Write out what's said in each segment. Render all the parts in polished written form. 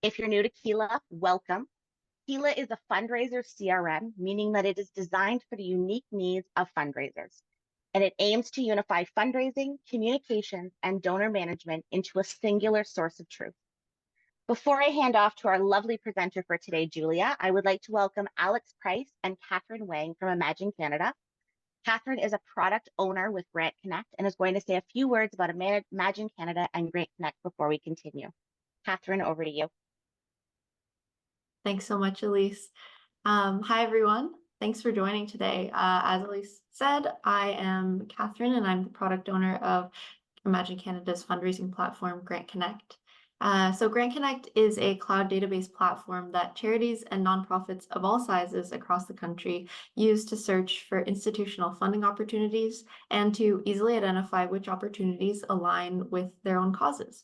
If you're new to Keela, welcome. Keela is a fundraiser CRM, meaning that it is designed for the unique needs of fundraisers. And it aims to unify fundraising, communications, and donor management into a singular source of truth. Before I hand off to our lovely presenter for today, Julia, I would like to welcome Alex Price and Catherine Wang from Imagine Canada. Catherine is a product owner with Grant Connect and is going to say a few words about Imagine Canada and Grant Connect before we continue. Catherine, over to you. Thanks so much, Elise. Hi, everyone. Thanks for joining today. As Elise said, I am Catherine, and I'm the product owner of Imagine Canada's fundraising platform, Grant Connect. So Grant Connect is a cloud database platform that charities and nonprofits of all sizes across the country use to search for institutional funding opportunities and to easily identify which opportunities align with their own causes.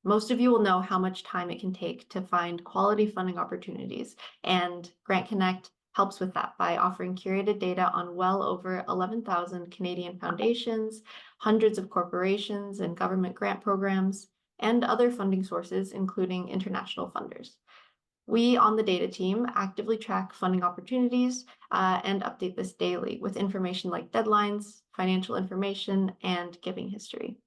Most of you will know how much time it can take to find quality funding opportunities, and Grant Connect helps with that by offering curated data on well over 11,000 Canadian foundations, hundreds of corporations and government grant programs, and other funding sources, including international funders. We on the data team actively track funding opportunities and update this daily with information like deadlines, financial information, and giving history.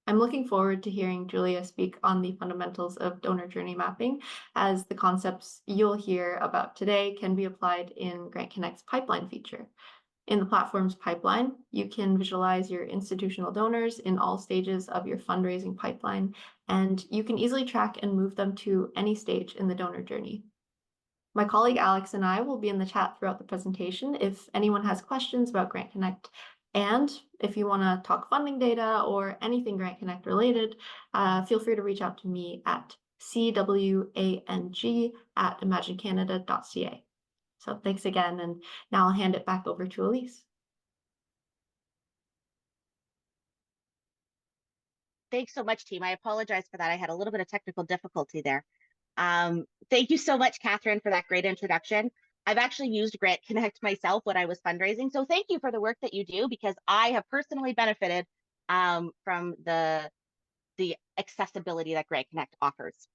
I'm looking forward to hearing Julia speak on the fundamentals of donor journey mapping, as the concepts you'll hear about today can be applied in Grant Connect's pipeline feature. In the platform's pipeline, you can visualize your institutional donors in all stages of your fundraising pipeline, and you can easily track and move them to any stage in the donor journey. My colleague Alex and I will be in the chat throughout the presentation if anyone has questions about Grant Connect. And if you want to talk funding data or anything Grant Connect related, feel free to reach out to me at cwang@imaginecanada.ca. So thanks again, and now I'll hand it back over to Elise. Thanks so much, team. I apologize for that. I had a little bit of technical difficulty there. Thank you so much, Catherine, for that great introduction. I've actually used Grant Connect myself when I was fundraising. So thank you for the work that you do, because I have personally benefited from the accessibility that Grant Connect offers.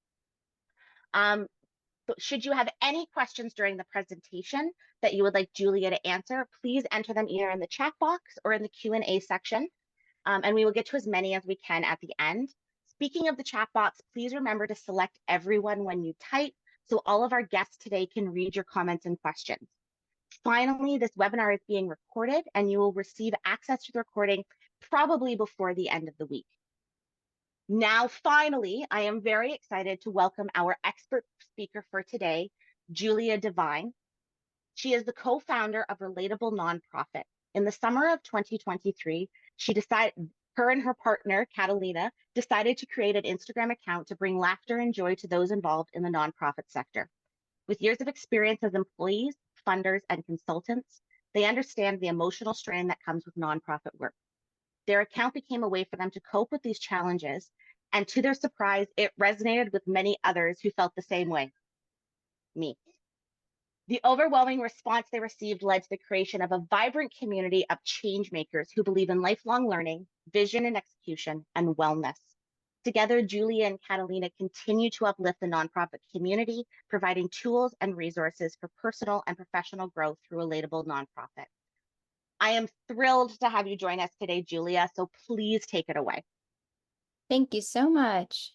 Should you have any questions during the presentation that you would like Julia to answer, please enter them either in the chat box or in the Q&A section, and we will get to as many as we can at the end. Speaking of the chat box, please remember to select everyone when you type, so all of our guests today can read your comments and questions. Finally, this webinar is being recorded, and you will receive access to the recording probably before the end of the week. Now, finally, I am very excited to welcome our expert speaker for today, Julia Devine. She is the co-founder of Relatable Nonprofit. In the summer of 2023, her and her partner, Catalina, decided to create an Instagram account to bring laughter and joy to those involved in the nonprofit sector. With years of experience as employees, funders, and consultants, they understand the emotional strain that comes with nonprofit work. Their account became a way for them to cope with these challenges, and to their surprise, it resonated with many others who felt the same way. Me. The overwhelming response they received led to the creation of a vibrant community of change makers who believe in lifelong learning, vision and execution, and wellness. Together, Julia and Catalina continue to uplift the nonprofit community, providing tools and resources for personal and professional growth through Relatable Nonprofit. I am thrilled to have you join us today, Julia, so please take it away. Thank you so much.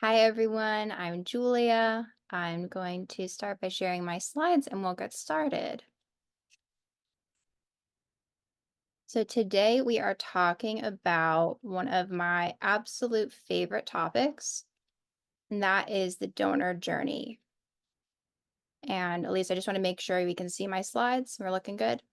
Hi, everyone. I'm Julia. I'm going to start by sharing my slides and we'll get started. So today we are talking about one of my absolute favorite topics, and that is the donor journey. And Elise, I just want to make sure we can see my slides. We're looking good.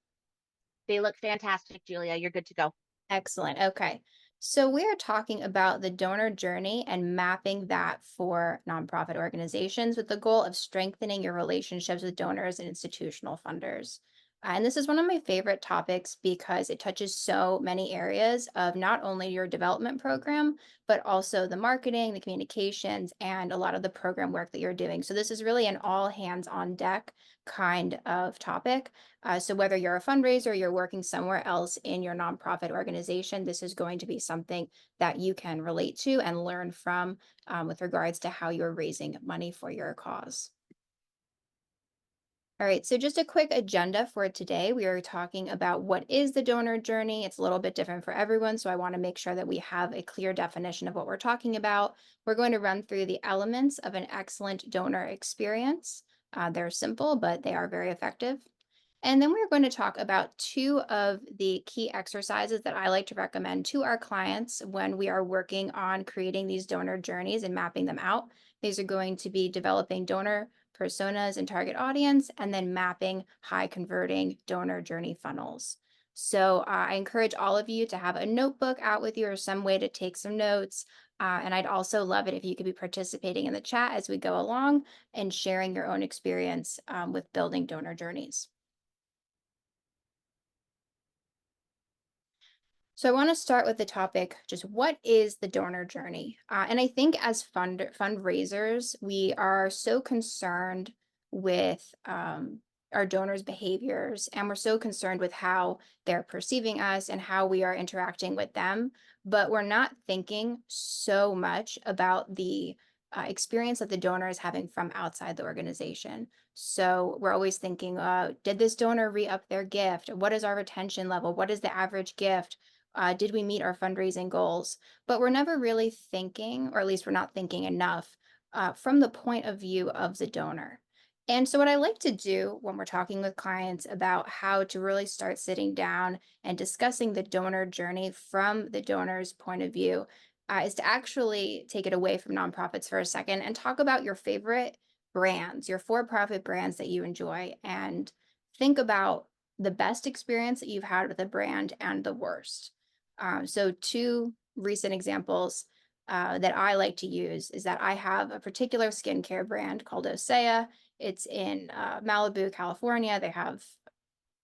They look fantastic, Julia. You're good to go. Excellent. Okay. So we are talking about the donor journey and mapping that for nonprofit organizations with the goal of strengthening your relationships with donors and institutional funders. And this is one of my favorite topics because it touches so many areas of not only your development program, but also the marketing, the communications, and a lot of the program work that you're doing. So this is really an all hands on deck kind of topic. So whether you're a fundraiser, you're working somewhere else in your nonprofit organization, this is going to be something that you can relate to and learn from with regards to how you're raising money for your cause. All right, so just a quick agenda for today. We are talking about what is the donor journey. It's a little bit different for everyone, so I want to make sure that we have a clear definition of what we're talking about. We're going to run through the elements of an excellent donor experience. They're simple, but they are very effective. And then we're going to talk about two of the key exercises that I like to recommend to our clients when we are working on creating these donor journeys and mapping them out. These are going to be developing donor personas and target audience, and then mapping high converting donor journey funnels. So I encourage all of you to have a notebook out with you or some way to take some notes. And I'd also love it if you could be participating in the chat as we go along and sharing your own experience with building donor journeys. So I want to start with the topic, just what is the donor journey? And I think as fundraisers, we are so concerned with our donors' behaviors, and we're so concerned with how they're perceiving us and how we are interacting with them. But we're not thinking so much about the experience that the donor is having from outside the organization. So we're always thinking, did this donor re-up their gift? What is our retention level? What is the average gift? Did we meet our fundraising goals? But we're never really thinking, or at least we're not thinking enough, from the point of view of the donor. And so what I like to do when we're talking with clients about how to really start sitting down and discussing the donor journey from the donor's point of view is to actually take it away from nonprofits for a second and talk about your favorite brands, your for-profit brands that you enjoy, and think about the best experience that you've had with a brand and the worst. So two recent examples that I like to use is that I have a particular skincare brand called Osea. It's in Malibu, California. They have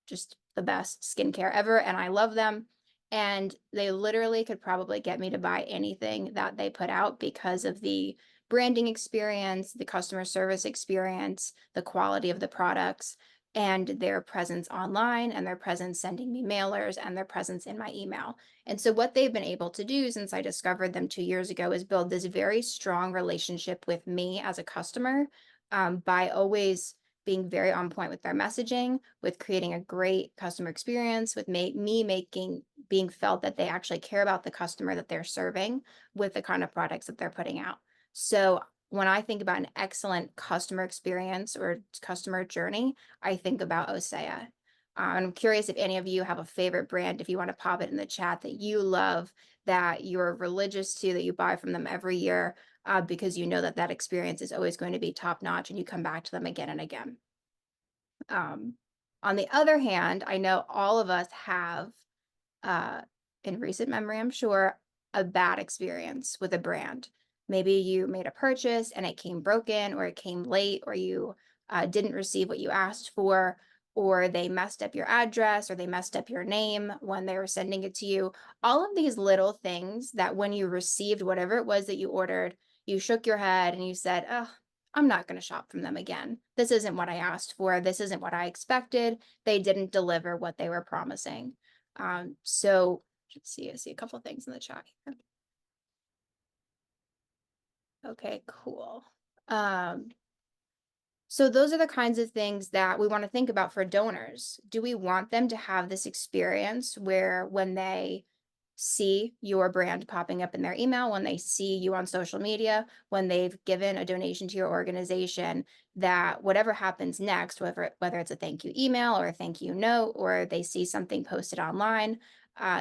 just the best skincare ever, and I love them. And they literally could probably get me to buy anything that they put out because of the branding experience, the customer service experience, the quality of the products, and their presence online, and their presence sending me mailers, and their presence in my email. And so what they've been able to do since I discovered them 2 years ago is build this very strong relationship with me as a customer by always being very on point with their messaging, with creating a great customer experience, with being felt that they actually care about the customer that they're serving with the kind of products that they're putting out. So when I think about an excellent customer experience or customer journey, I think about Osea. I'm curious if any of you have a favorite brand, if you want to pop it in the chat that you love, that you're religious to, that you buy from them every year because you know that that experience is always going to be top notch and you come back to them again and again. On the other hand, I know all of us have, in recent memory, I'm sure, a bad experience with a brand. Maybe you made a purchase and it came broken, or it came late, or you didn't receive what you asked for, or they messed up your address, or they messed up your name when they were sending it to you. All of these little things that when you received whatever it was that you ordered, you shook your head and you said, oh, I'm not going to shop from them again. This isn't what I asked for. This isn't what I expected. They didn't deliver what they were promising. So let's see, I see a couple of things in the chat here. Okay, cool. So those are the kinds of things that we want to think about for donors. Do we want them to have this experience where when they see your brand popping up in their email, when they see you on social media, when they've given a donation to your organization, that whatever happens next, whether it's a thank you email or a thank you note, or they see something posted online,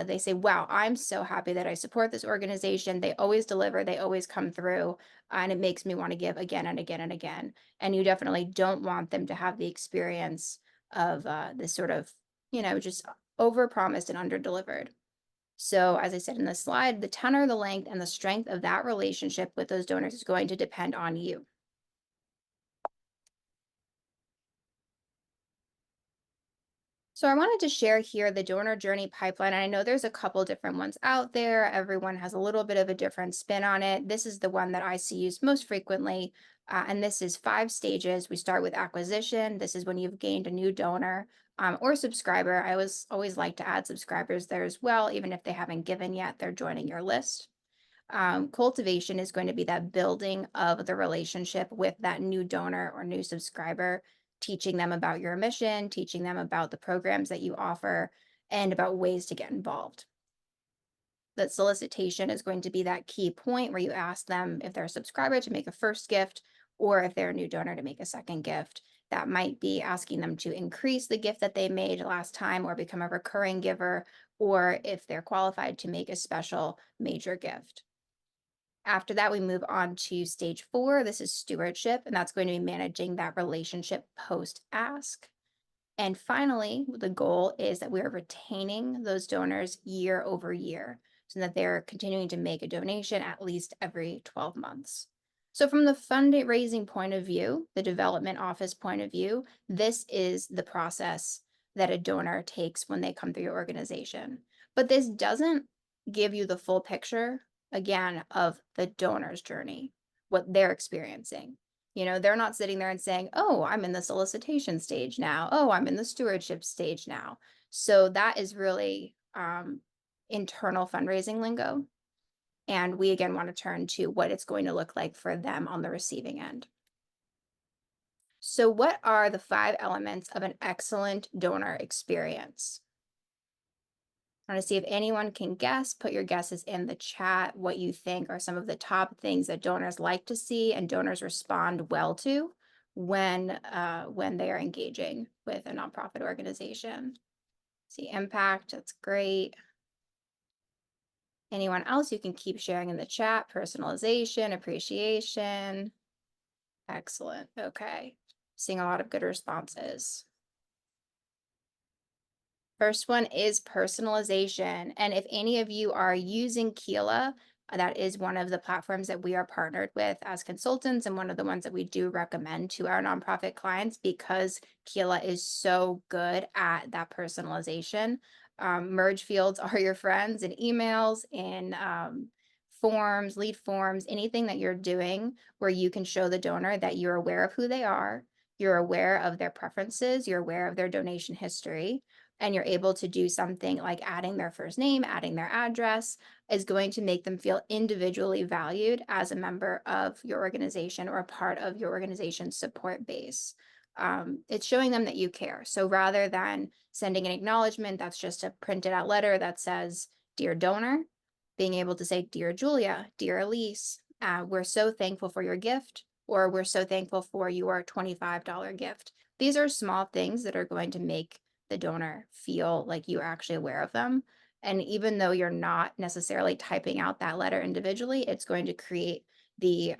they say, wow, I'm so happy that I support this organization. They always deliver, they always come through, and it makes me want to give again and again and again. And you definitely don't want them to have the experience of this sort of, just over-promised and under-delivered. So as I said in the slide, the tenor, the length, and the strength of that relationship with those donors is going to depend on you. So I wanted to share here the donor journey pipeline. And I know there's a couple different ones out there. Everyone has a little bit of a different spin on it. This is the one that I see used most frequently. And this is 5 stages. We start with acquisition. This is when you've gained a new donor or subscriber. I always like to add subscribers there as well, even if they haven't given yet, they're joining your list. Cultivation is going to be that building of the relationship with that new donor or new subscriber, teaching them about your mission, teaching them about the programs that you offer, and about ways to get involved. That solicitation is going to be that key point where you ask them if they're a subscriber to make a first gift, or if they're a new donor to make a second gift. That might be asking them to increase the gift that they made last time or become a recurring giver, or if they're qualified to make a special major gift. After that, we move on to stage 4. This is stewardship, and that's going to be managing that relationship post-ask. And finally, the goal is that we are retaining those donors year over year so that they're continuing to make a donation at least every 12 months. So from the fundraising point of view, the development office point of view, this is the process that a donor takes when they come through your organization. But this doesn't give you the full picture, again, of the donor's journey, what they're experiencing. They're not sitting there and saying, oh, I'm in the solicitation stage now. Oh, I'm in the stewardship stage now. So that is really internal fundraising lingo. And we, again, want to turn to what it's going to look like for them on the receiving end. So what are the 5 elements of an excellent donor experience? I want to see if anyone can guess. Put your guesses in the chat, what you think are some of the top things that donors like to see and donors respond well to when they are engaging with a nonprofit organization. See impact, that's great. Anyone else, you can keep sharing in the chat. Personalization, appreciation. Excellent. Okay. Seeing a lot of good responses. First one is personalization. And if any of you are using Keela, that is one of the platforms that we are partnered with as consultants and one of the ones that we do recommend to our nonprofit clients because Keela is so good at that personalization. Merge fields are your friends in emails, in forms, lead forms, anything that you're doing where you can show the donor that you're aware of who they are, you're aware of their preferences, you're aware of their donation history, and you're able to do something like adding their first name, adding their address, is going to make them feel individually valued as a member of your organization or a part of your organization's support base. It's showing them that you care. So rather than sending an acknowledgement that's just a printed out letter that says, "Dear donor," being able to say, "Dear Julia, dear Elise, we're so thankful for your gift," or "We're so thankful for your $25 gift." These are small things that are going to make the donor feel like you're actually aware of them. And even though you're not necessarily typing out that letter individually, it's going to create the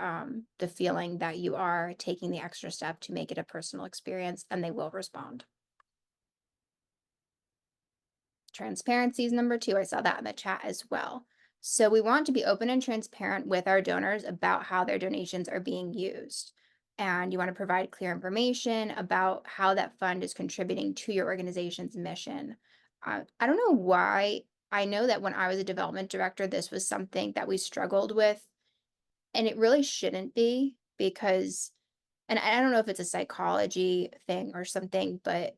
feeling that you are taking the extra step to make it a personal experience, and they will respond. Transparency is number 2. I saw that in the chat as well. So we want to be open and transparent with our donors about how their donations are being used. And you want to provide clear information about how that fund is contributing to your organization's mission. I don't know why. I know that when I was a development director, this was something that we struggled with, and it really shouldn't be because, and I don't know if it's a psychology thing or something, but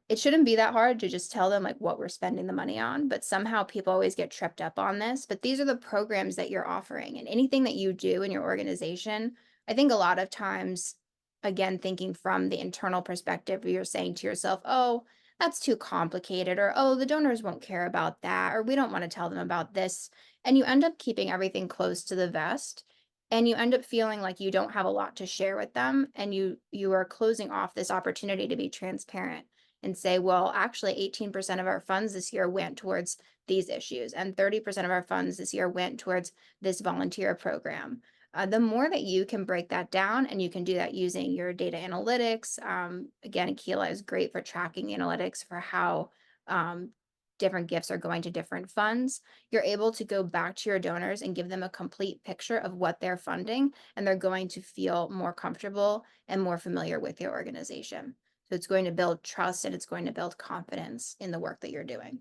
it shouldn't be that hard to just tell them like what we're spending the money on, but somehow people always get tripped up on this. But these are the programs that you're offering, and anything that you do in your organization, I think a lot of times, again, thinking from the internal perspective, you're saying to yourself, oh, that's too complicated, or oh, the donors won't care about that, or we don't want to tell them about this. And you end up keeping everything close to the vest. And you end up feeling like you don't have a lot to share with them, and you are closing off this opportunity to be transparent and say, well, actually 18% of our funds this year went towards these issues, and 30% of our funds this year went towards this volunteer program. The more that you can break that down, and you can do that using your data analytics. Again, Keela is great for tracking analytics for how different gifts are going to different funds. You're able to go back to your donors and give them a complete picture of what they're funding, and they're going to feel more comfortable and more familiar with your organization. So it's going to build trust and it's going to build confidence in the work that you're doing.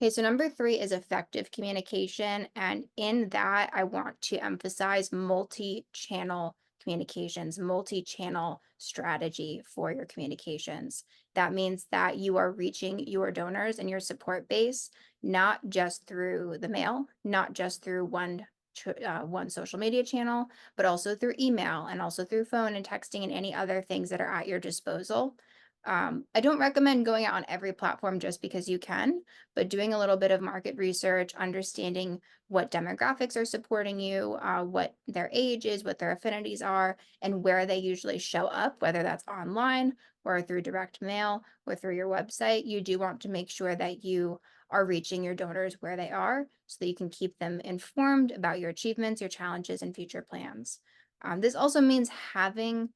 Okay, so number 3 is effective communication. And in that, I want to emphasize multi-channel communications, multi-channel strategy for your communications. That means that you are reaching your donors and your support base, not just through the mail, not just through one social media channel, but also through email and also through phone and texting and any other things that are at your disposal. I don't recommend going out on every platform just because you can, but doing a little bit of market research, understanding what demographics are supporting you, what their age is, what their affinities are, and where they usually show up, whether that's online or through direct mail or through your website. You do want to make sure that you are reaching your donors where they are so that you can keep them informed about your achievements, your challenges, and future plans. This also means having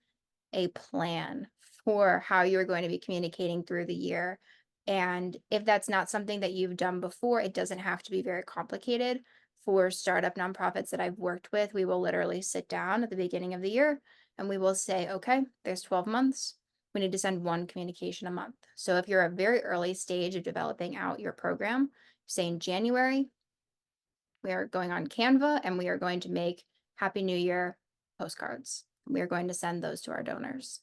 a plan for how you're going to be communicating through the year. And if that's not something that you've done before, it doesn't have to be very complicated. For startup nonprofits that I've worked with, we will literally sit down at the beginning of the year and we will say, okay, there's 12 months. We need to send one communication a month. So if you're a very early stage of developing out your program, say in January, we are going on Canva and we are going to make Happy New Year postcards. We are going to send those to our donors.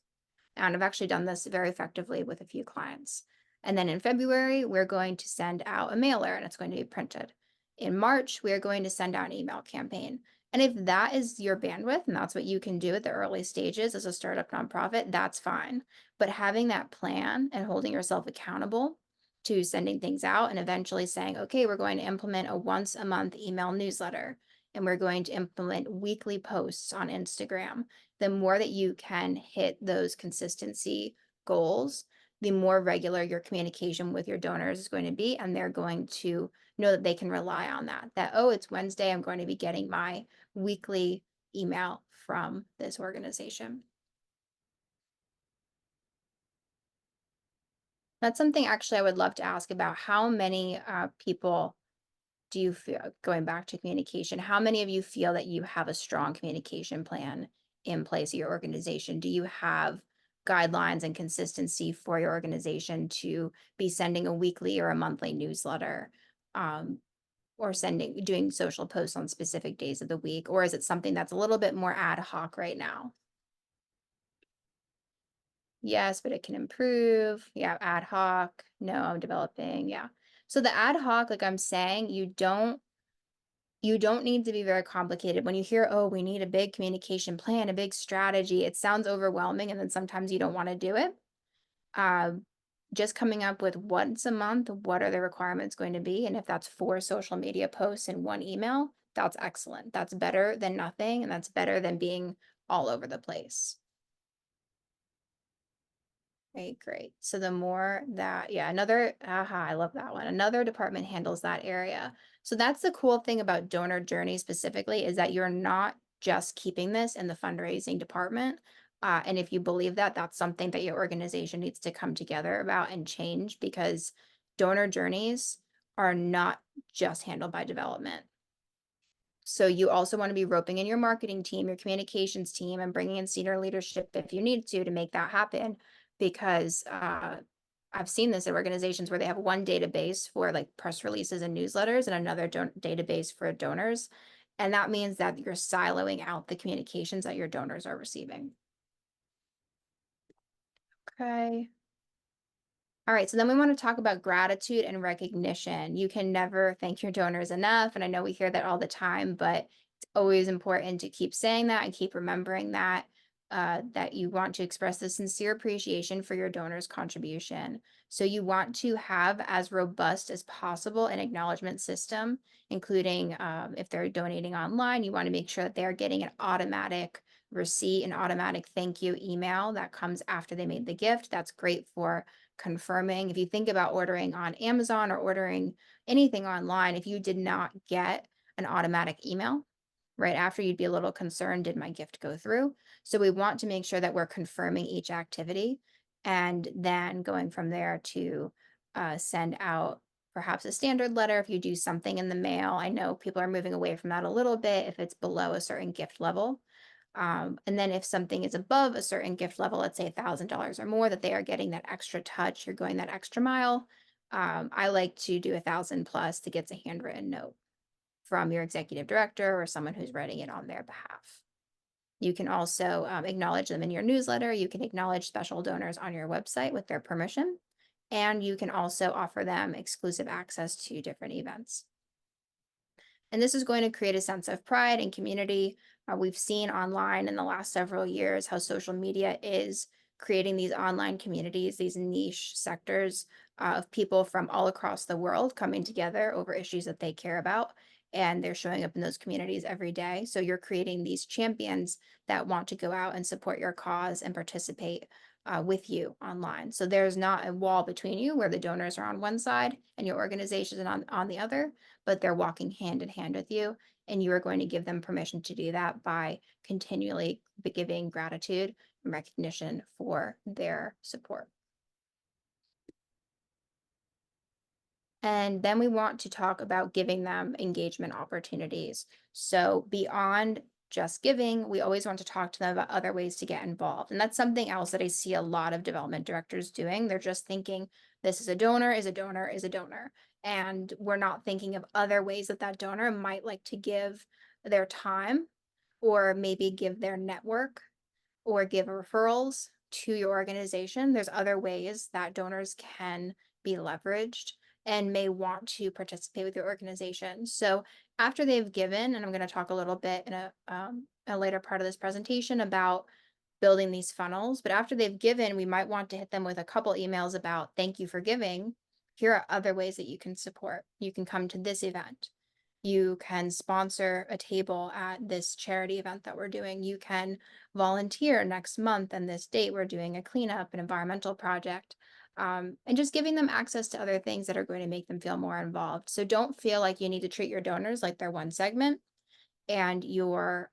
And I've actually done this very effectively with a few clients. And then in February, we're going to send out a mailer and it's going to be printed. In March, we are going to send out an email campaign. And if that is your bandwidth and that's what you can do at the early stages as a startup nonprofit, that's fine. But having that plan and holding yourself accountable to sending things out and eventually saying, okay, we're going to implement a once a month email newsletter and we're going to implement weekly posts on Instagram. The more that you can hit those consistency goals, the more regular your communication with your donors is going to be, and they're going to know that they can rely on that, oh, it's Wednesday, I'm going to be getting my weekly email from this organization. That's something actually I would love to ask about. How many people do you feel, going back to communication, how many of you feel that you have a strong communication plan in place at your organization? Do you have guidelines and consistency for your organization to be sending a weekly or a monthly newsletter, or doing social posts on specific days of the week? Or is it something that's a little bit more ad hoc right now? Yes, but it can improve. Yeah, ad hoc. No, I'm developing. Yeah. So the ad hoc, like I'm saying, you don't need to be very complicated. When you hear, oh, we need a big communication plan, a big strategy, it sounds overwhelming, and then sometimes you don't want to do it. Just coming up with once a month, what are the requirements going to be? And if that's 4 social media posts and 1 email, that's excellent. That's better than nothing, and that's better than being all over the place. Okay, great. So the more that, yeah, I love that one. Another department handles that area. So that's the cool thing about donor journey specifically, is that you're not just keeping this in the fundraising department. And if you believe that, that's something that your organization needs to come together about and change, because donor journeys are not just handled by development. So you also want to be roping in your marketing team, your communications team, and bringing in senior leadership if you need to make that happen. Because I've seen this in organizations where they have one database for like press releases and newsletters and another database for donors. And that means that you're siloing out the communications that your donors are receiving. Okay. All right, so then we want to talk about gratitude and recognition. You can never thank your donors enough. And I know we hear that all the time, but it's always important to keep saying that and keep remembering that, that you want to express the sincere appreciation for your donors' contribution. So you want to have as robust as possible an acknowledgement system, including if they're donating online, you want to make sure that they are getting an automatic receipt, an automatic thank you email that comes after they made the gift. That's great for confirming. If you think about ordering on Amazon or ordering anything online, if you did not get an automatic email right after, you'd be a little concerned, did my gift go through? So we want to make sure that we're confirming each activity and then going from there to send out perhaps a standard letter if you do something in the mail. I know people are moving away from that a little bit if it's below a certain gift level. And then if something is above a certain gift level, let's say $1,000 or more, that they are getting that extra touch, you're going that extra mile. I like to do 1,000 plus to get a handwritten note from your executive director or someone who's writing it on their behalf. You can also acknowledge them in your newsletter. You can acknowledge special donors on your website with their permission. And you can also offer them exclusive access to different events. And this is going to create a sense of pride and community. We've seen online in the last several years how social media is creating these online communities, these niche sectors of people from all across the world coming together over issues that they care about. And they're showing up in those communities every day. So you're creating these champions that want to go out and support your cause and participate with you online. So there's not a wall between you where the donors are on one side and your organization is on the other, but they're walking hand in hand with you. And you are going to give them permission to do that by continually giving gratitude and recognition for their support. And then we want to talk about giving them engagement opportunities. So beyond just giving, we always want to talk to them about other ways to get involved. And that's something else that I see a lot of development directors doing. They're just thinking, this is a donor, is a donor, is a donor. And we're not thinking of other ways that that donor might like to give their time or maybe give their network or give referrals to your organization. There's other ways that donors can be leveraged and may want to participate with your organization. So after they've given, and I'm going to talk a little bit in a later part of this presentation about building these funnels, but after they've given, we might want to hit them with a couple emails about thank you for giving. Here are other ways that you can support. You can come to this event. You can sponsor a table at this charity event that we're doing. You can volunteer next month and this date. We're doing a cleanup, an environmental project, and just giving them access to other things that are going to make them feel more involved. So don't feel like you need to treat your donors like they're one segment and your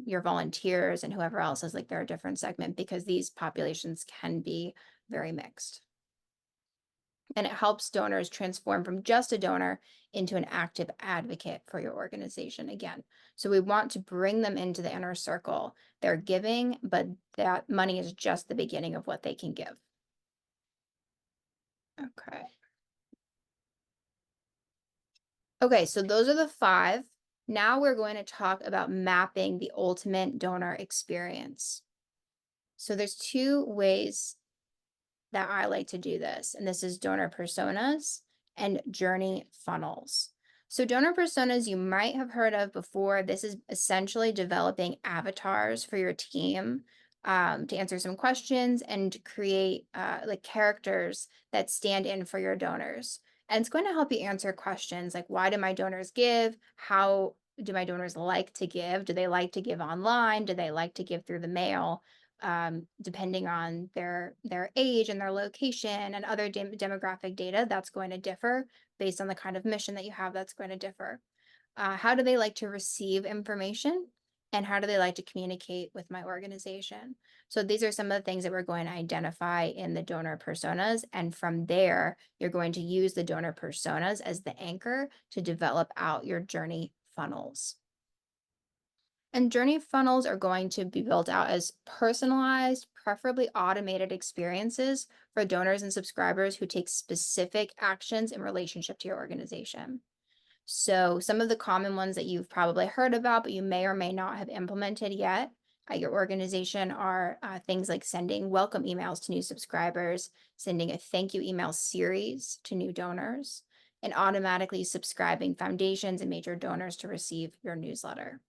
volunteers and whoever else is like they're a different segment, because these populations can be very mixed. And it helps donors transform from just a donor into an active advocate for your organization again. So we want to bring them into the inner circle. They're giving, but that money is just the beginning of what they can give. Okay. Okay, so those are the 5. Now we're going to talk about mapping the ultimate donor experience. So there's 2 ways that I like to do this, and this is donor personas and journey funnels. So donor personas you might have heard of before. This is essentially developing avatars for your team to answer some questions and create like characters that stand in for your donors. And it's going to help you answer questions like, why do my donors give? How do my donors like to give? Do they like to give online? Do they like to give through the mail? Depending on their age and their location and other demographic data, that's going to differ based on the kind of mission that you have. That's going to differ. How do they like to receive information? And how do they like to communicate with my organization? So these are some of the things that we're going to identify in the donor personas. And from there, you're going to use the donor personas as the anchor to develop out your journey funnels. And journey funnels are going to be built out as personalized, preferably automated experiences for donors and subscribers who take specific actions in relationship to your organization. So some of the common ones that you've probably heard about, but you may or may not have implemented yet at your organization are things like sending welcome emails to new subscribers, sending a thank you email series to new donors, and automatically subscribing foundations and major donors to receive your newsletter.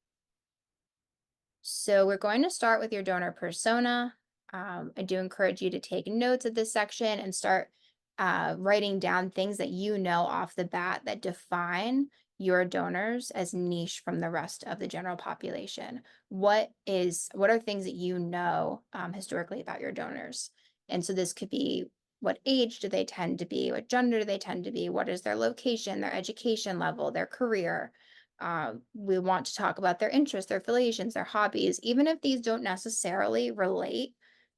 So we're going to start with your donor persona. I do encourage you to take notes of this section and start writing down things that you know off the bat that define your donors as niche from the rest of the general population. What are things that you know historically about your donors? And so this could be, what age do they tend to be? What gender do they tend to be? What is their location, their education level, their career? We want to talk about their interests, their affiliations, their hobbies, even if these don't necessarily relate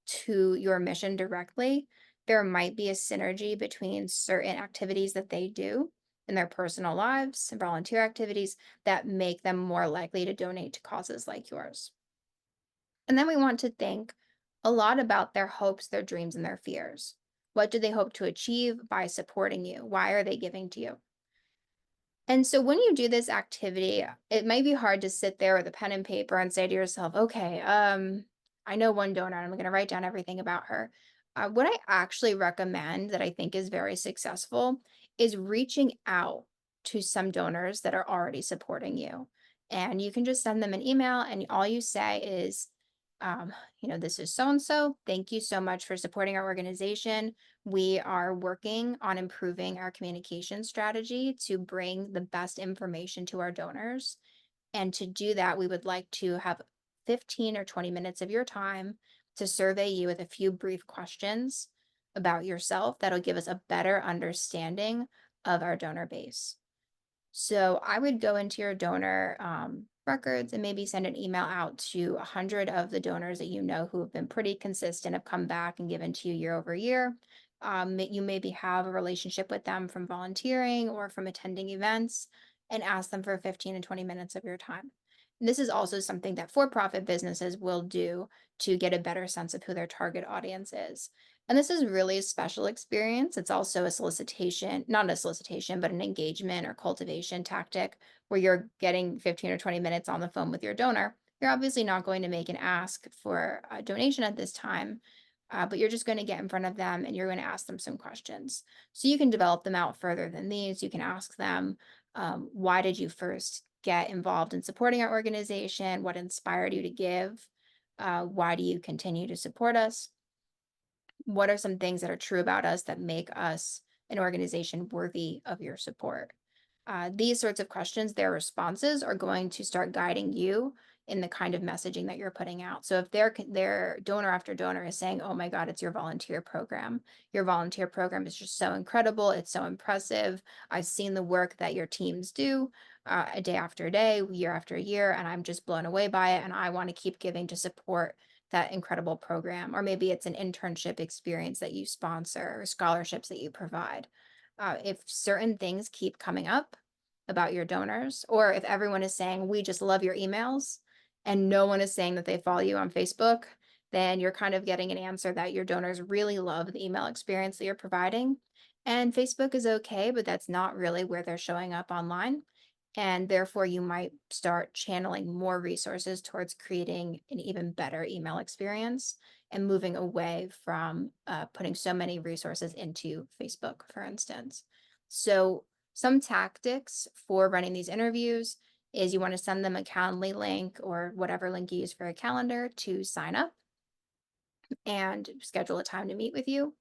to your mission directly. There might be a synergy between certain activities that they do in their personal lives and volunteer activities that make them more likely to donate to causes like yours. And then we want to think a lot about their hopes, their dreams, and their fears. What do they hope to achieve by supporting you? Why are they giving to you? And so when you do this activity, it might be hard to sit there with a pen and paper and say to yourself, okay, I know one donor, and I'm going to write down everything about her. What I actually recommend that I think is very successful is reaching out to some donors that are already supporting you. And you can just send them an email, and all you say is, this is so and so. Thank you so much for supporting our organization. We are working on improving our communication strategy to bring the best information to our donors. And to do that, we would like to have 15 or 20 minutes of your time to survey you with a few brief questions about yourself that'll give us a better understanding of our donor base. So I would go into your donor records and maybe send an email out to 100 of the donors that you know who have been pretty consistent, have come back and given to you year over year. You maybe have a relationship with them from volunteering or from attending events, and ask them for 15 and 20 minutes of your time. And this is also something that for-profit businesses will do to get a better sense of who their target audience is. And this is really a special experience. It's also a solicitation, not a solicitation, but an engagement or cultivation tactic where you're getting 15 or 20 minutes on the phone with your donor. You're obviously not going to make an ask for a donation at this time, but you're just going to get in front of them and you're going to ask them some questions. So you can develop them out further than these. You can ask them, why did you first get involved in supporting our organization? What inspired you to give? Why do you continue to support us? What are some things that are true about us that make us an organization worthy of your support? These sorts of questions, their responses are going to start guiding you in the kind of messaging that you're putting out. So if their donor after donor is saying, "Oh my God, it's your volunteer program. Your volunteer program is just so incredible. It's so impressive. I've seen the work that your teams do a day after day, year after year, and I'm just blown away by it. And I want to keep giving to support that incredible program." Or maybe it's an internship experience that you sponsor or scholarships that you provide. If certain things keep coming up about your donors, or if everyone is saying, "We just love your emails," and no one is saying that they follow you on Facebook, then you're kind of getting an answer that your donors really love the email experience that you're providing. And Facebook is okay, but that's not really where they're showing up online. And therefore, you might start channeling more resources towards creating an even better email experience and moving away from putting so many resources into Facebook, for instance. So, some tactics for running these interviews is you want to send them a Calendly link or whatever link you use for a calendar to sign up and schedule a time to meet with you.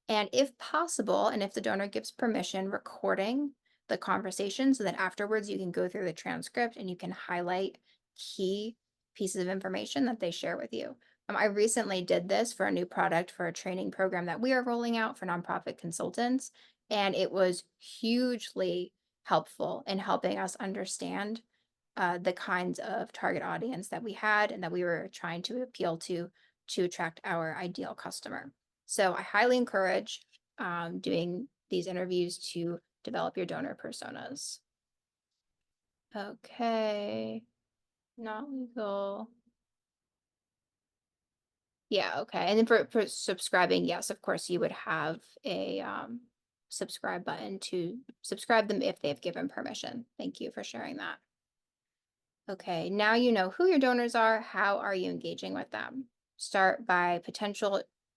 And if possible, and if the donor gives permission, recording the conversation so that afterwards you can go through the transcript and you can highlight key pieces of information that they share with you. I recently did this for a new product for a training program that we are rolling out for nonprofit consultants, and it was hugely helpful in helping us understand the kinds of target audience that we had and that we were trying to appeal to attract our ideal customer. So I highly encourage doing these interviews to develop your donor personas. Okay, not legal. Yeah, okay. And then for subscribing, yes, of course, you would have a subscribe button to subscribe them if they've given permission. Thank you for sharing that. Okay, now you know who your donors are. How are you engaging with them? Start by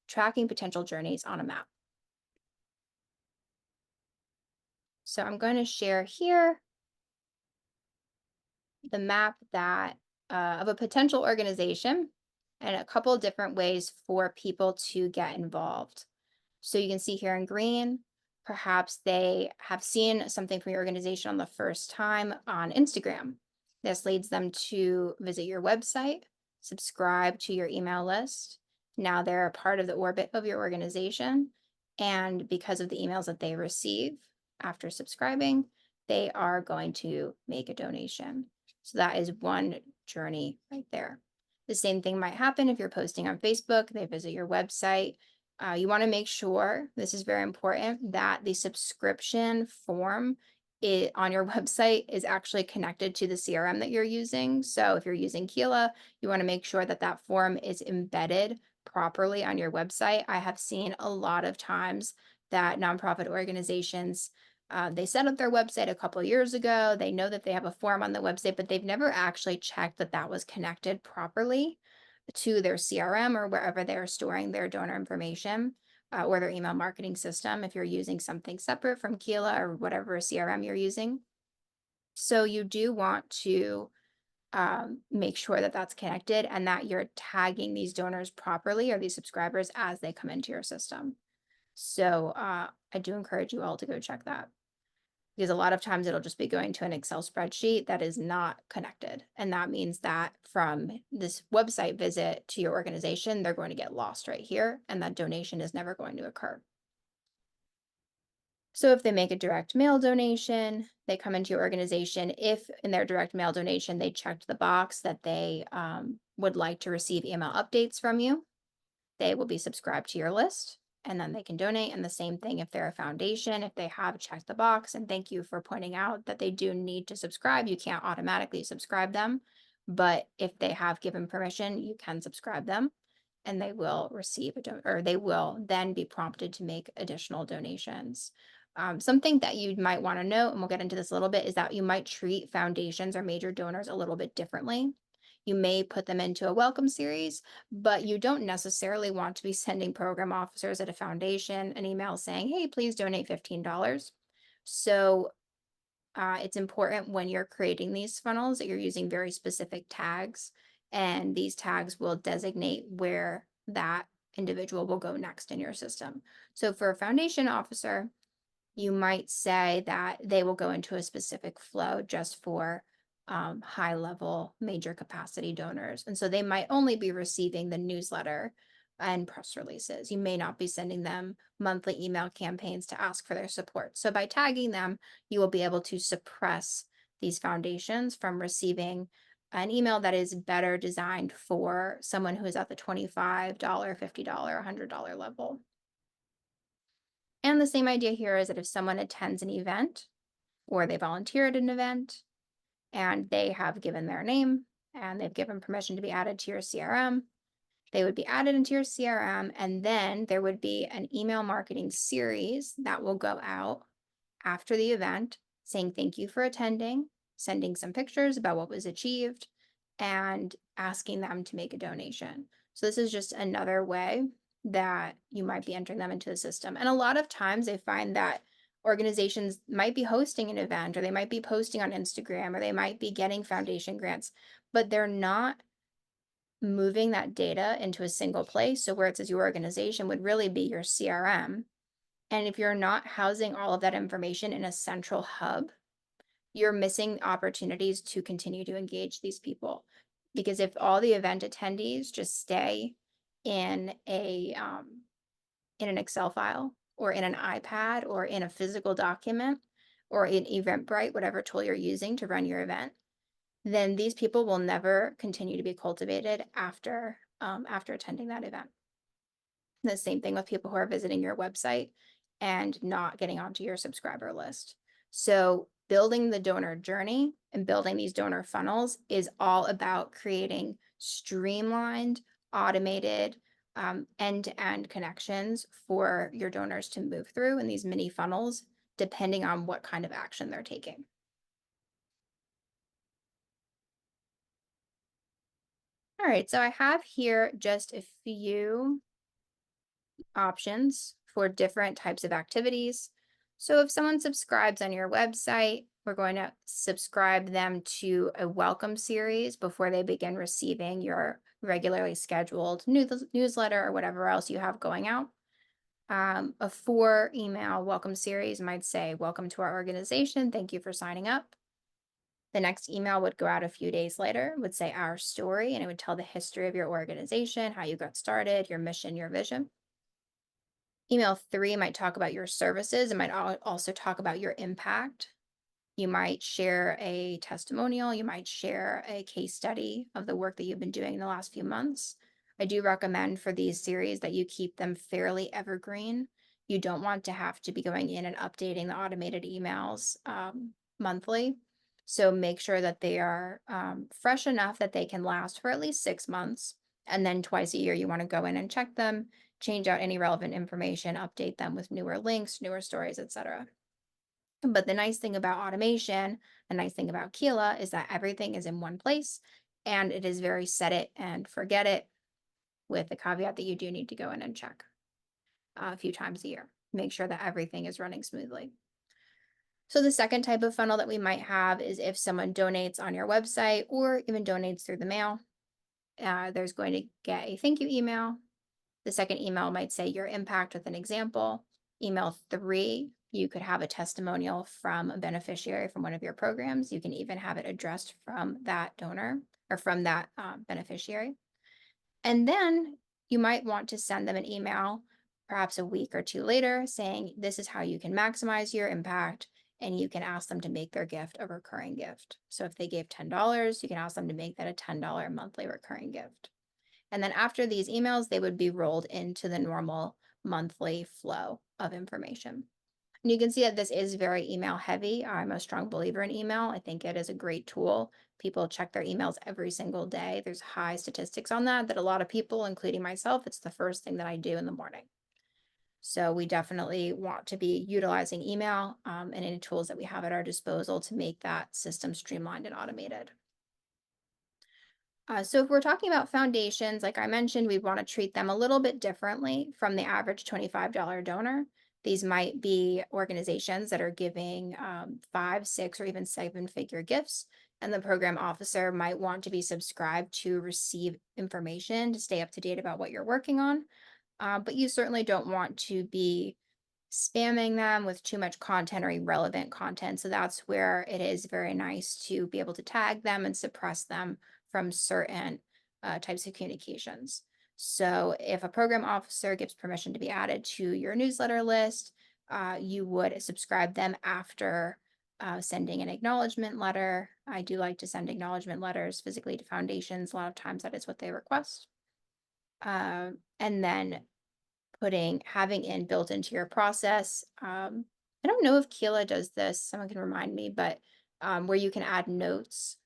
tracking potential journeys on a map. So I'm going to share here the map that of a potential organization and a couple of different ways for people to get involved. So you can see here in green, perhaps they have seen something from your organization on the first time on Instagram. This leads them to visit your website, subscribe to your email list. Now they're a part of the orbit of your organization. And because of the emails that they receive after subscribing, they are going to make a donation. So that is one journey right there. The same thing might happen if you're posting on Facebook, they visit your website. You want to make sure, this is very important, that the subscription form it on your website is actually connected to the CRM that you're using. So if you're using Keela, you want to make sure that that form is embedded properly on your website. I have seen a lot of times that nonprofit organizations, they set up their website a couple of years ago. They know that they have a form on the website, but they've never actually checked that that was connected properly to their CRM or wherever they're storing their donor information, or their email marketing system if you're using something separate from Keela or whatever CRM you're using. So you do want to make sure that that's connected and that you're tagging these donors properly or these subscribers as they come into your system. So I do encourage you all to go check that, because a lot of times it'll just be going to an Excel spreadsheet that is not connected. And that means that from this website visit to your organization, they're going to get lost right here, and that donation is never going to occur. So if they make a direct mail donation, they come into your organization. If in their direct mail donation, they checked the box that they would like to receive email updates from you, they will be subscribed to your list, and then they can donate. And the same thing if they're a foundation, if they have checked the box, and thank you for pointing out that they do need to subscribe. You can't automatically subscribe them, but if they have given permission, you can subscribe them, and they will receive or they will then be prompted to make additional donations. Something that you might want to note, and we'll get into this a little bit, is that you might treat foundations or major donors a little bit differently. You may put them into a welcome series, but you don't necessarily want to be sending program officers at a foundation an email saying, hey, please donate $15. So it's important when you're creating these funnels that you're using very specific tags, and these tags will designate where that individual will go next in your system. So for a foundation officer, you might say that they will go into a specific flow just for high level major capacity donors. And so they might only be receiving the newsletter and press releases. You may not be sending them monthly email campaigns to ask for their support. So by tagging them, you will be able to suppress these foundations from receiving an email that is better designed for someone who is at the $25, $50, $100 level. And the same idea here is that if someone attends an event or they volunteer at an event and they have given their name and they've given permission to be added to your CRM, they would be added into your CRM, and then there would be an email marketing series that will go out after the event saying thank you for attending, sending some pictures about what was achieved, and asking them to make a donation. So this is just another way that you might be entering them into the system. And a lot of times they find that organizations might be hosting an event, or they might be posting on Instagram, or they might be getting foundation grants, but they're not moving that data into a single place. So where it says your organization would really be your CRM. And if you're not housing all of that information in a central hub, you're missing opportunities to continue to engage these people. Because if all the event attendees just stay in an Excel file or in an iPad or in a physical document or in Eventbrite, whatever tool you're using to run your event, then these people will never continue to be cultivated after attending that event. The same thing with people who are visiting your website and not getting onto your subscriber list. So building the donor journey and building these donor funnels is all about creating streamlined, automated, end-to-end connections for your donors to move through in these mini funnels, depending on what kind of action they're taking. All right, so I have here just a few options for different types of activities. So if someone subscribes on your website, we're going to subscribe them to a welcome series before they begin receiving your regularly scheduled newsletter or whatever else you have going out. A 4-email welcome series might say, welcome to our organization. Thank you for signing up. The next email would go out a few days later, would say our story, and it would tell the history of your organization, how you got started, your mission, your vision. Email 3 might talk about your services. It might also talk about your impact. You might share a testimonial. You might share a case study of the work that you've been doing in the last few months. I do recommend for these series that you keep them fairly evergreen. You don't want to have to be going in and updating the automated emails monthly. So make sure that they are fresh enough that they can last for at least 6 months. And then twice a year, you want to go in and check them, change out any relevant information, update them with newer links, newer stories, etc. But the nice thing about automation, the nice thing about Keela is that everything is in one place and it is very set it and forget it, with the caveat that you do need to go in and check a few times a year. Make sure that everything is running smoothly. So the second type of funnel that we might have is if someone donates on your website or even donates through the mail, there's going to get a thank you email. The second email might say your impact with an example. Email 3, you could have a testimonial from a beneficiary from one of your programs. You can even have it addressed from that donor or from that beneficiary. And then you might want to send them an email, perhaps a week or 2 later, saying this is how you can maximize your impact, and you can ask them to make their gift a recurring gift. So if they gave $10, you can ask them to make that a $10 monthly recurring gift. And then after these emails, they would be rolled into the normal monthly flow of information. And you can see that this is very email heavy. I'm a strong believer in email. I think it is a great tool. People check their emails every single day. There's high statistics on that a lot of people, including myself, it's the first thing that I do in the morning. So we definitely want to be utilizing email and any tools that we have at our disposal to make that system streamlined and automated. So if we're talking about foundations, like I mentioned, we want to treat them a little bit differently from the average $25 donor. These might be organizations that are giving 5, 6, or even 7-figure gifts, and the program officer might want to be subscribed to receive information to stay up to date about what you're working on. But you certainly don't want to be spamming them with too much content or irrelevant content. So that's where it is very nice to be able to tag them and suppress them from certain types of communications. So if a program officer gives permission to be added to your newsletter list, you would subscribe them after sending an acknowledgement letter. I do like to send acknowledgement letters physically to foundations. A lot of times that is what they request. And then having in built into your process. I don't know if Keela does this, someone can remind me, but where you can add notes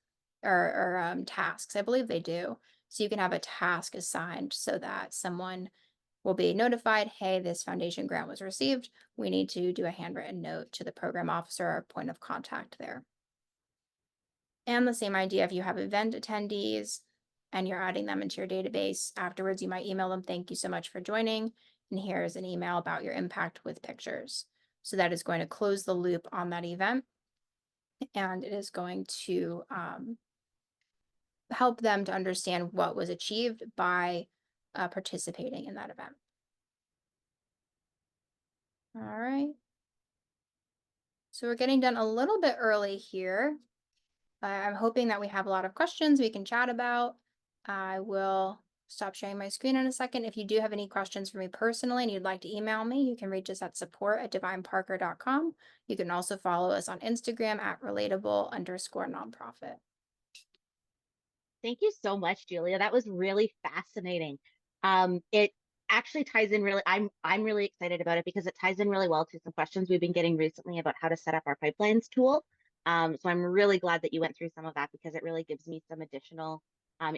or tasks. I believe they do. So you can have a task assigned so that someone will be notified, hey, this foundation grant was received. We need to do a handwritten note to the program officer or point of contact there. And the same idea, if you have event attendees and you're adding them into your database, afterwards you might email them, thank you so much for joining. And here's an email about your impact with pictures. So that is going to close the loop on that event. And it is going to help them to understand what was achieved by participating in that event. All right. So we're getting done a little bit early here. I'm hoping that we have a lot of questions we can chat about. I will stop sharing my screen in a second. If you do have any questions for me personally and you'd like to email me, you can reach us at support@divineparker.com. You can also follow us on Instagram at relatable_nonprofit. Thank you so much, Julia. That was really fascinating. It actually ties in really, I'm really excited about it because it ties in really well to some questions we've been getting recently about how to set up our pipelines tool. So I'm really glad that you went through some of that because it really gives me some additional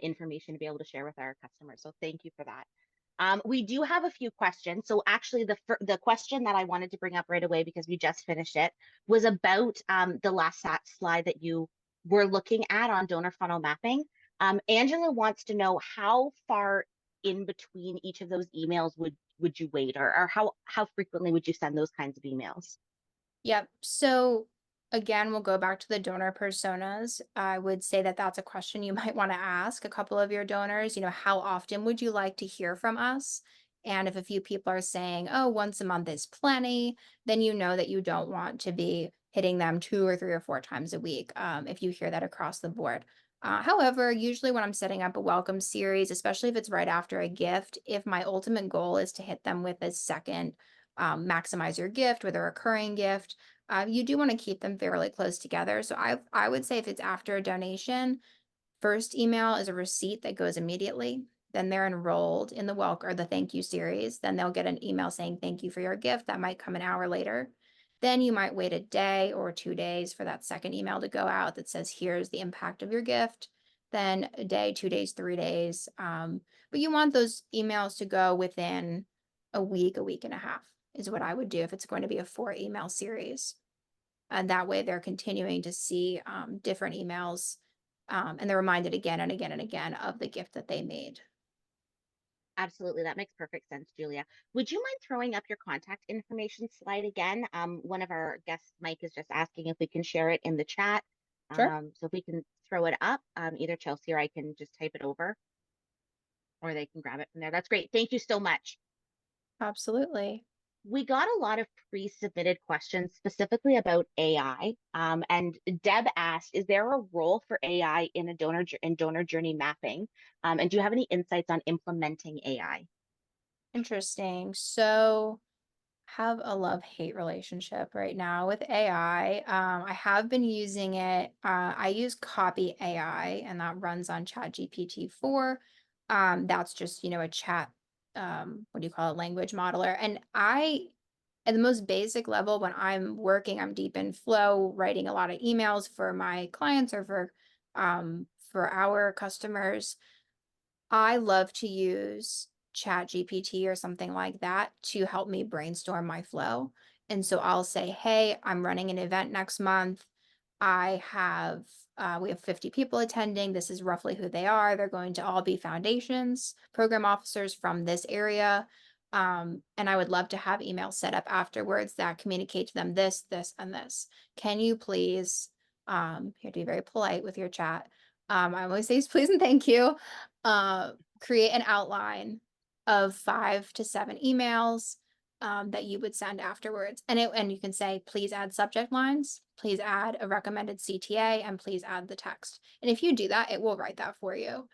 information to be able to share with our customers. So thank you for that. We do have a few questions. So actually the question that I wanted to bring up right away because we just finished it was about the last slide that you were looking at on donor funnel mapping. Angela wants to know how far in between each of those emails would you wait, or how frequently would you send those kinds of emails? Yep. So again, we'll go back to the donor personas. I would say that that's a question you might want to ask a couple of your donors. How often would you like to hear from us? And if a few people are saying, oh, once a month is plenty, then you know that you don't want to be hitting them 2 or 3 or 4 times a week if you hear that across the board. However, usually when I'm setting up a welcome series, especially if it's right after a gift, if my ultimate goal is to hit them with a second maximize your gift with a recurring gift, you do want to keep them fairly close together. So I would say if it's after a donation, first email is a receipt that goes immediately. then they're enrolled in the welcome or the thank you series. Then they'll get an email saying thank you for your gift. That might come an hour later. Then you might wait a day or 2 days for that second email to go out that says, here's the impact of your gift. Then a day, 2 days, 3 days. But you want those emails to go within a week and a half is what I would do if it's going to be a 4 email series. And that way they're continuing to see different emails and they're reminded again and again and again of the gift that they made. Absolutely. That makes perfect sense, Julia. Would you mind throwing up your contact information slide again? One of our guests, Mike, is just asking if we can share it in the chat. Sure. So if we can throw it up, either Chelsea or I can just type it over, or they can grab it from there. That's great. Thank you so much. Absolutely. We got a lot of pre-submitted questions specifically about AI. And Deb asked, is there a role for AI in a donor journey mapping? And do you have any insights on implementing AI? Interesting. So have a love-hate relationship right now with AI. I have been using it. I use Copy AI, and that runs on ChatGPT 4. That's just, a chat, what do you call it, language modeler. And at the most basic level, when I'm working, I'm deep in flow, writing a lot of emails for my clients or for our customers. I love to use ChatGPT or something like that to help me brainstorm my flow. And so I'll say, hey, I'm running an event next month. We have 50 people attending. This is roughly who they are. They're going to all be foundations, program officers from this area. And I would love to have emails set up afterwards that communicate to them this, and this. Can you please, you have to be very polite with your chat. I always say please and thank you. Create an outline of 5 to 7 emails that you would send afterwards. And you can say, please add subject lines, please add a recommended CTA, and please add the text. And if you do that, it will write that for you.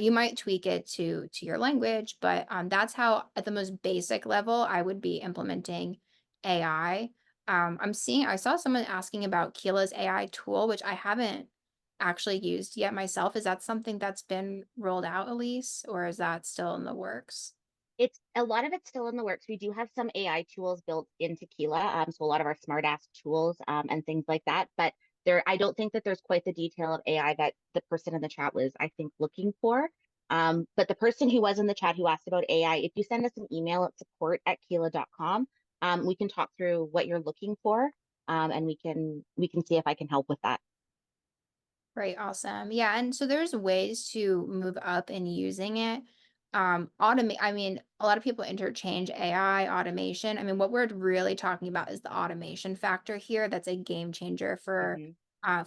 You might tweak it to your language, but that's how, at the most basic level, I would be implementing AI. I saw someone asking about Keela's AI tool, which I haven't actually used yet myself. Is that something that's been rolled out, Elise, or is that still in the works? It's a lot of it's still in the works. We do have some AI tools built into Keela, so a lot of our smart ask tools and things like that. But I don't think that there's quite the detail of AI that the person in the chat was, I think, looking for. But the person who was in the chat who asked about AI, if you send us an email at support@keela.com, we can talk through what you're looking for, and we can see if I can help with that. Right, awesome. Yeah, and so there's ways to move up in using it. Automate, I mean, a lot of people interchange AI, automation. I mean, what we're really talking about is the automation factor here. That's a game changer for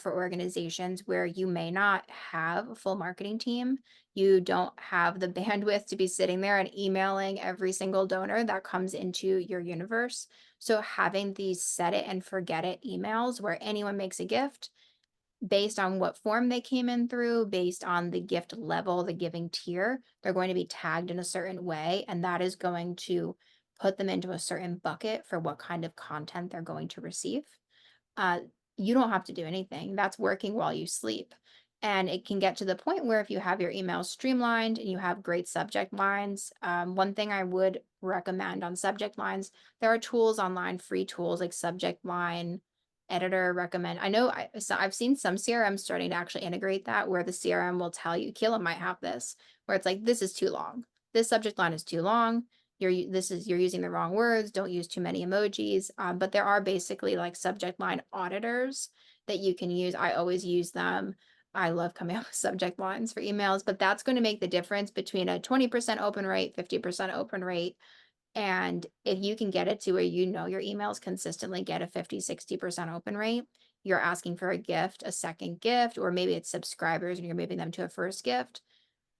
organizations where you may not have a full marketing team. You don't have the bandwidth to be sitting there and emailing every single donor that comes into your universe. So having these set it and forget it emails where anyone makes a gift based on what form they came in through, based on the gift level, the giving tier, they're going to be tagged in a certain way, and that is going to put them into a certain bucket for what kind of content they're going to receive. You don't have to do anything. That's working while you sleep. And it can get to the point where if you have your emails streamlined and you have great subject lines, one thing I would recommend on subject lines, there are tools online, free tools like Subject Line Editor recommend. I know I've seen some CRMs starting to actually integrate that where the CRM will tell you, Keela might have this, where it's like, this is too long. This subject line is too long. You're using the wrong words. Don't use too many emojis. But there are basically like subject line auditors that you can use. I always use them. I love coming up with subject lines for emails, but that's going to make the difference between a 20% open rate, 50% open rate. And if you can get it to where your emails consistently get a 50-60% open rate, you're asking for a gift, a second gift, or maybe it's subscribers and you're moving them to a first gift.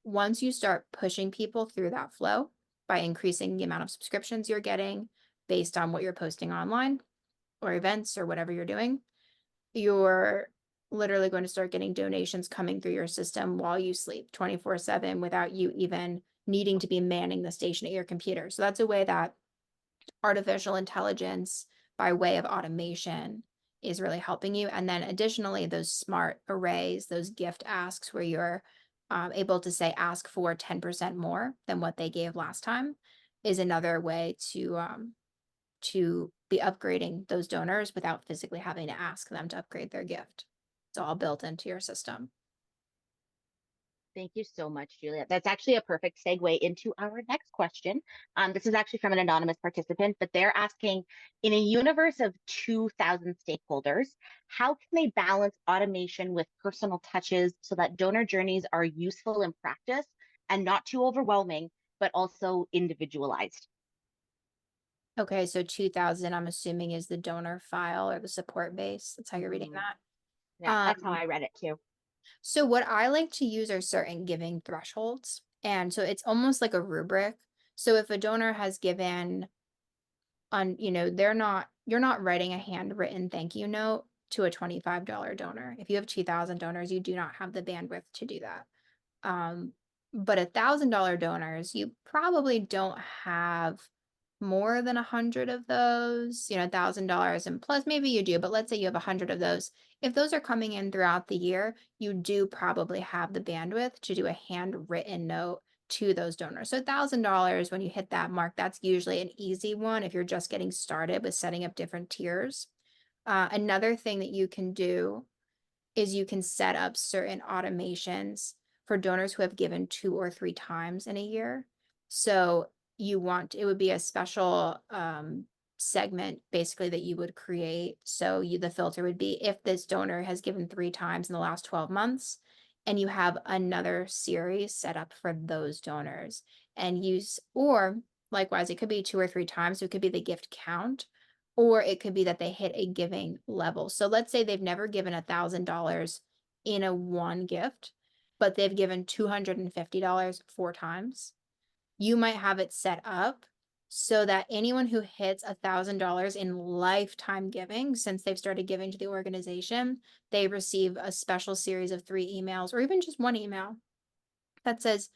Once you start pushing people through that flow by increasing the amount of subscriptions you're getting based on what you're posting online or events or whatever you're doing, you're literally going to start getting donations coming through your system while you sleep 24/7 without you even needing to be manning the station at your computer. So that's a way that artificial intelligence by way of automation is really helping you. And then additionally, those smart arrays, those gift asks where you're able to say ask for 10% more than what they gave last time is another way to be upgrading those donors without physically having to ask them to upgrade their gift. It's all built into your system. Thank you so much, Julia. That's actually a perfect segue into our next question. This is actually from an anonymous participant, but they're asking, in a universe of 2,000 stakeholders, how can they balance automation with personal touches so that donor journeys are useful in practice and not too overwhelming, but also individualized? Okay, so 2000, I'm assuming, is the donor file or the support base. That's how you're reading Mhm. that. Yeah, that's how I read it too. So what I like to use are certain giving thresholds. And so it's almost like a rubric. So if a donor has given you're not writing a handwritten thank you note to a $25 donor. If you have 2,000 donors, you do not have the bandwidth to do that. But $1,000 donors, you probably don't have more than 100 of those, $1,000 and plus, maybe you do, but let's say you have 100 of those. If those are coming in throughout the year, you do probably have the bandwidth to do a handwritten note to those donors. So $1,000, when you hit that mark, that's usually an easy one if you're just getting started with setting up different tiers. Another thing that you can do is you can set up certain automations for donors who have given 2 or 3 times in a year. So it would be a special segment basically that you would create. So the filter would be if this donor has given 3 times in the last 12 months, and you have another series set up for those donors and or likewise, it could be 2 or 3 times. So it could be the gift count, or it could be that they hit a giving level. So let's say they've never given $1,000 in a one gift, but they've given $250 4 times. You might have it set up so that anyone who hits $1,000 in lifetime giving since they've started giving to the organization, they receive a special series of 3 emails or even just 1 email that says,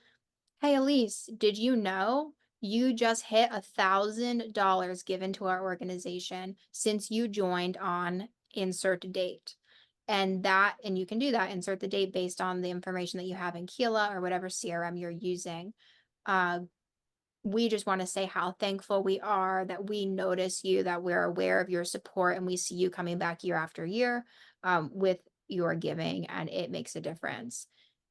"Hey, Elise, did you know you just hit $1,000 given to our organization since you joined on insert date?" And you can do that, insert the date based on the information that you have in Keela or whatever CRM you're using. Uh, we just want to say how thankful we are that we notice you, that we're aware of your support, and we see you coming back year after year with your giving, and it makes a difference.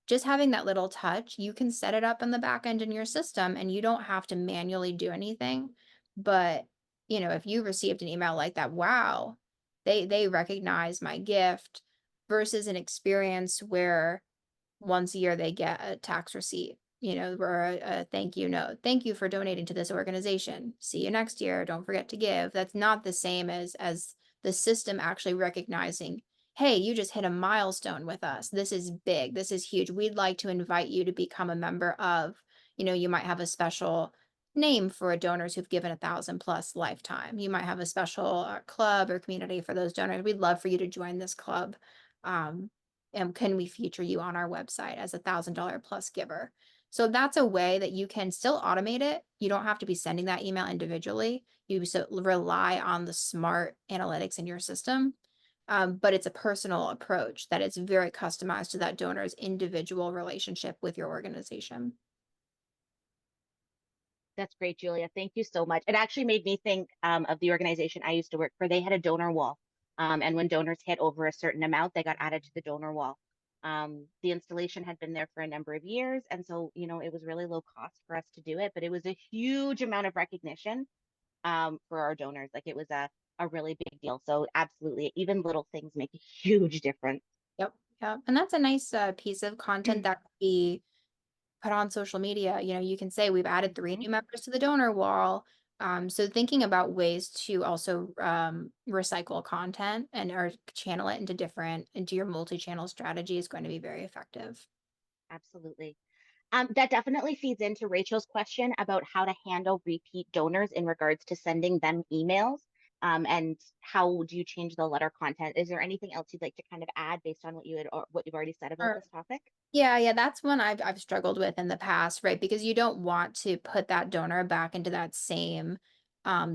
Just having that little touch, you can set it up in the back end in your system, and you don't have to manually do anything. But if you received an email like that, wow, they recognize my gift versus an experience where once a year they get a tax receipt, or a thank you note. Thank you for donating to this organization. See you next year. Don't forget to give. That's not the same as the system actually recognizing, hey, you just hit a milestone with us. This is big. This is huge. We'd like to invite you to become a member of, you might have a special name for donors who've given 1,000 plus lifetime. You might have a special club or community for those donors. We'd love for you to join this club. And can we feature you on our website as $1,000 plus giver? So that's a way that you can still automate it. You don't have to be sending that email individually. You rely on the smart analytics in your system. But it's a personal approach that it's very customized to that donor's individual relationship with your organization. That's great, Julia. Thank you so much. It actually made me think of the organization I used to work for. They had a donor wall. And when donors hit over a certain amount, they got added to the donor wall. The installation had been there for a number of years. And so, it was really low cost for us to do it, but it was a huge amount of recognition for our donors. Like it was a really big deal. So absolutely, even little things make a huge difference. Yep. Yep. And that's a nice piece of content that could be put on social media. You can say we've added 3 new members to the donor wall. So thinking about ways to also recycle content or channel it into your multi-channel strategy is going to be very effective. Absolutely. That definitely feeds into Rachel's question about how to handle repeat donors in regards to sending them emails. And how do you change the letter content? Is there anything else you'd like to kind of add based on what you've already said about this topic? Yeah, that's one I've struggled with in the past, right? Because you don't want to put that donor back into that same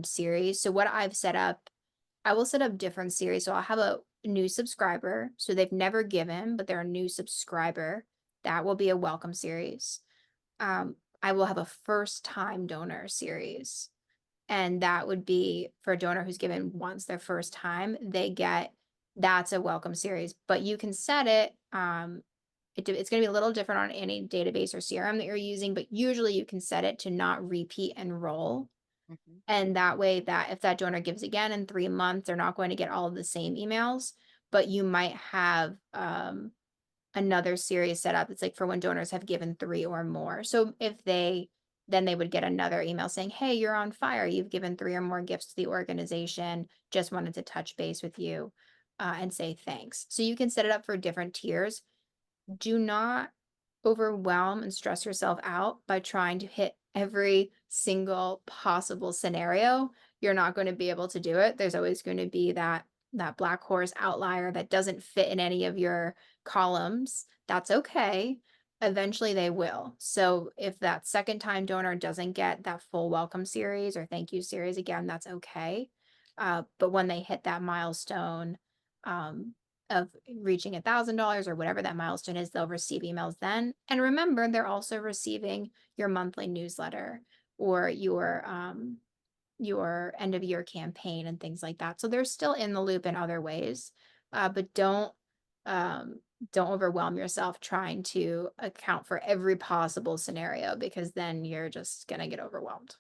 series. So what I've set up, I will set up different series. So I'll have a new subscriber. So they've never given, but they're a new subscriber. That will be a welcome series. I will have a first time donor series. And that would be for a donor who's given once their first time, that's a welcome series, but you can set it, it's going to be a little different on any database or CRM that you're using, but usually you can set it to not repeat enroll. Mhm. And that way, that if that donor gives again in 3 months, they're not going to get all of the same emails, but you might have another series set up. It's like for when donors have given 3 or more. So then they would get another email saying, hey, you're on fire. You've given 3 or more gifts to the organization. Just wanted to touch base with you and say thanks. So you can set it up for different tiers. Do not overwhelm and stress yourself out by trying to hit every single possible scenario. You're not going to be able to do it. There's always going to be that black horse outlier that doesn't fit in any of your columns. That's okay. Eventually they will. So if that second time donor doesn't get that full welcome series or thank you series again, that's okay. But when they hit that milestone, of reaching $1,000 or whatever that milestone is, they'll receive emails then. And remember, they're also receiving your monthly newsletter or your end of year campaign and things like that. So they're still in the loop in other ways, but don't overwhelm yourself trying to account for every possible scenario because then you're just gonna get overwhelmed.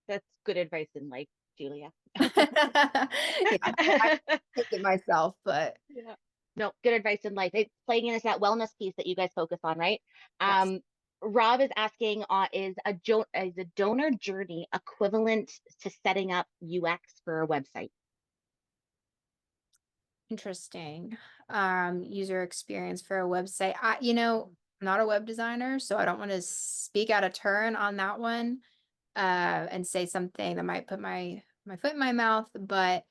That's good advice in life, Julia. Yeah, I take it myself, but Yeah. No, good advice in life. It's playing into that wellness piece that you guys focus on, right? yes. Rob is asking, is a donor journey equivalent to setting up UX for a website? Interesting. User experience for a website. I'm not a web designer, so I don't want to speak out of turn on that one, and say something that might put my foot in my mouth, but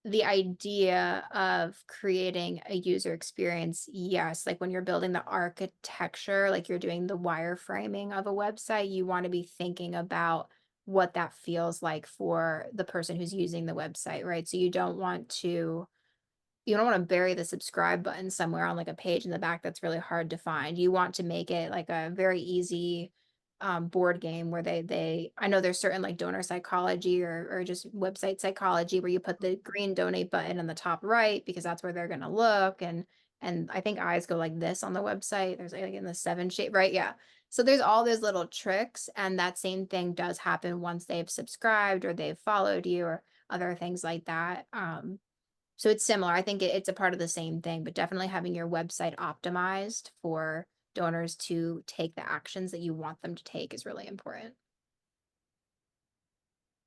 the idea of creating a user experience, yes, like when you're building the architecture, like you're doing the wireframing of a website, you want to be thinking about what that feels like for the person who's using the website, right? So you don't want to bury the subscribe button somewhere on like a page in the back that's really hard to find. You want to make it like a very easy board game where I know there's certain like donor psychology or just website psychology where you put the green donate button on the top right because that's where they're going to look, and I think eyes go like this on the website. There's like in the 7 shape, right? Yeah. So there's all those little tricks, and that same thing does happen once they've subscribed or they've followed you or other things like that. So it's similar. I think it's a part of the same thing, but definitely having your website optimized for donors to take the actions that you want them to take is really important.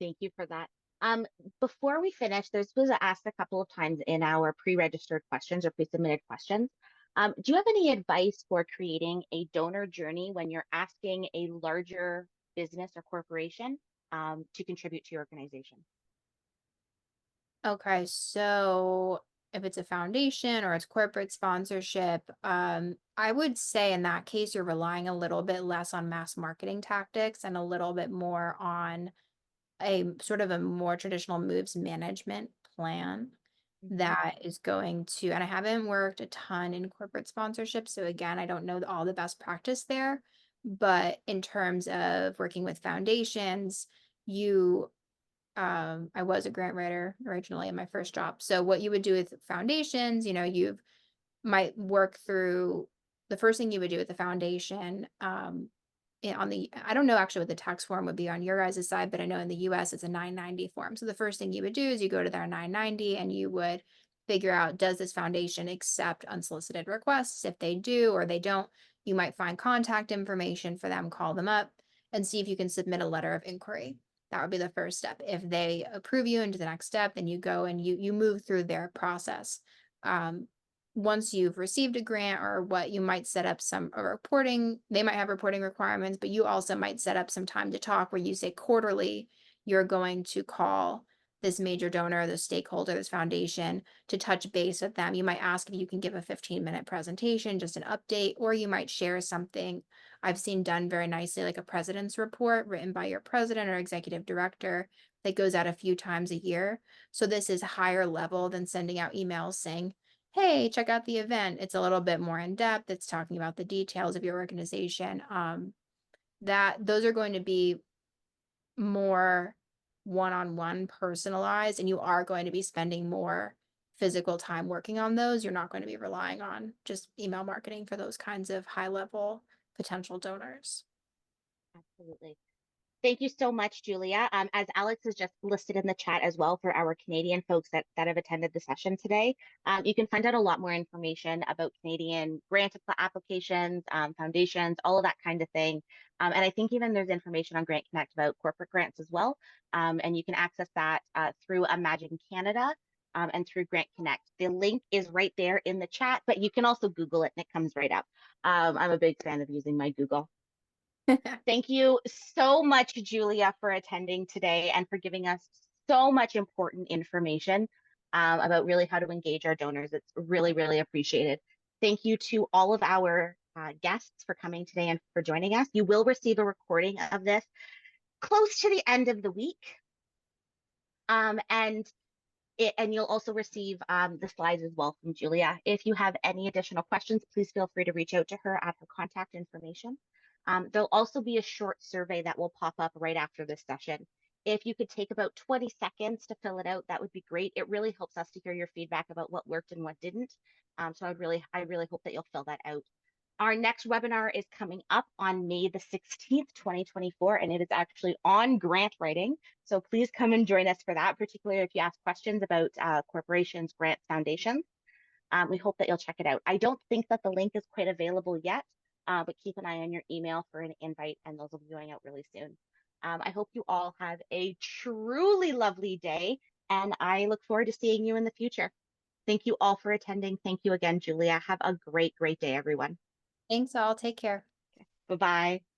Thank you for that. Before we finish, this was asked a couple of times in our pre-registered questions or pre-submitted questions. Do you have any advice for creating a donor journey when you're asking a larger business or corporation to contribute to your organization? Okay, so if it's a foundation or it's corporate sponsorship, I would say in that case, you're relying a little bit less on mass marketing tactics and a little bit more on a sort of a more traditional moves management plan that is going to, and I haven't worked a ton in corporate sponsorship. So again, I don't know all the best practice there, but in terms of working with foundations, I was a grant writer originally in my first job. So what you would do with foundations, you might work through the first thing you would do with the foundation, I don't know actually what the tax form would be on your guys' side, but I know in the US it's a 990 form. So the first thing you would do is you go to their 990 and you would figure out, does this foundation accept unsolicited requests? If they do or they don't, you might find contact information for them, call them up and see if you can submit a letter of inquiry. That would be the first step. If they approve you into the next step, then you go and you move through their process. Once you've received a grant or what, you might set up they might have reporting requirements, but you also might set up some time to talk where you say quarterly, you're going to call this major donor, this stakeholder, this foundation to touch base with them. You might ask if you can give a 15-minute presentation, just an update, or you might share something I've seen done very nicely, like a president's report written by your president or executive director that goes out a few times a year. So this is higher level than sending out emails saying, hey, check out the event. It's a little bit more in depth. It's talking about the details of your organization. That those are going to be more one-on-one personalized, and you are going to be spending more physical time working on those. You're not going to be relying on just email marketing for those kinds of high-level potential donors. Absolutely. Thank you so much, Julia. As Alex has just listed in the chat as well for our Canadian folks that have attended the session today, you can find out a lot more information about Canadian grant applications, foundations, all of that kind of thing. And I think even there's information on Grant Connect about corporate grants as well. And you can access that through Imagine Canada and through Grant Connect. The link is right there in the chat, but you can also Google it and it comes right up. I'm a big fan of using my Google. Thank you so much, Julia, for attending today and for giving us so much important information about really how to engage our donors. It's really, really appreciated. Thank you to all of our guests for coming today and for joining us. You will receive a recording of this close to the end of the week. And you'll also receive the slides as well from Julia. If you have any additional questions, please feel free to reach out to her at her contact information. There'll also be a short survey that will pop up right after this session. If you could take about 20 seconds to fill it out, that would be great. It really helps us to hear your feedback about what worked and what didn't. So I really hope that you'll fill that out. Our next webinar is coming up on May the 16th, 2024, and it is actually on grant writing. So please come and join us for that, particularly if you ask questions about corporations, grants, foundations. We hope that you'll check it out. I don't think that the link is quite available yet, but keep an eye on your email for an invite, and those will be going out really soon. I hope you all have a truly lovely day, and I look forward to seeing you in the future. Thank you all for attending. Thank you again, Julia. Have a great, great day, everyone. Thanks all. Take care. Bye-bye.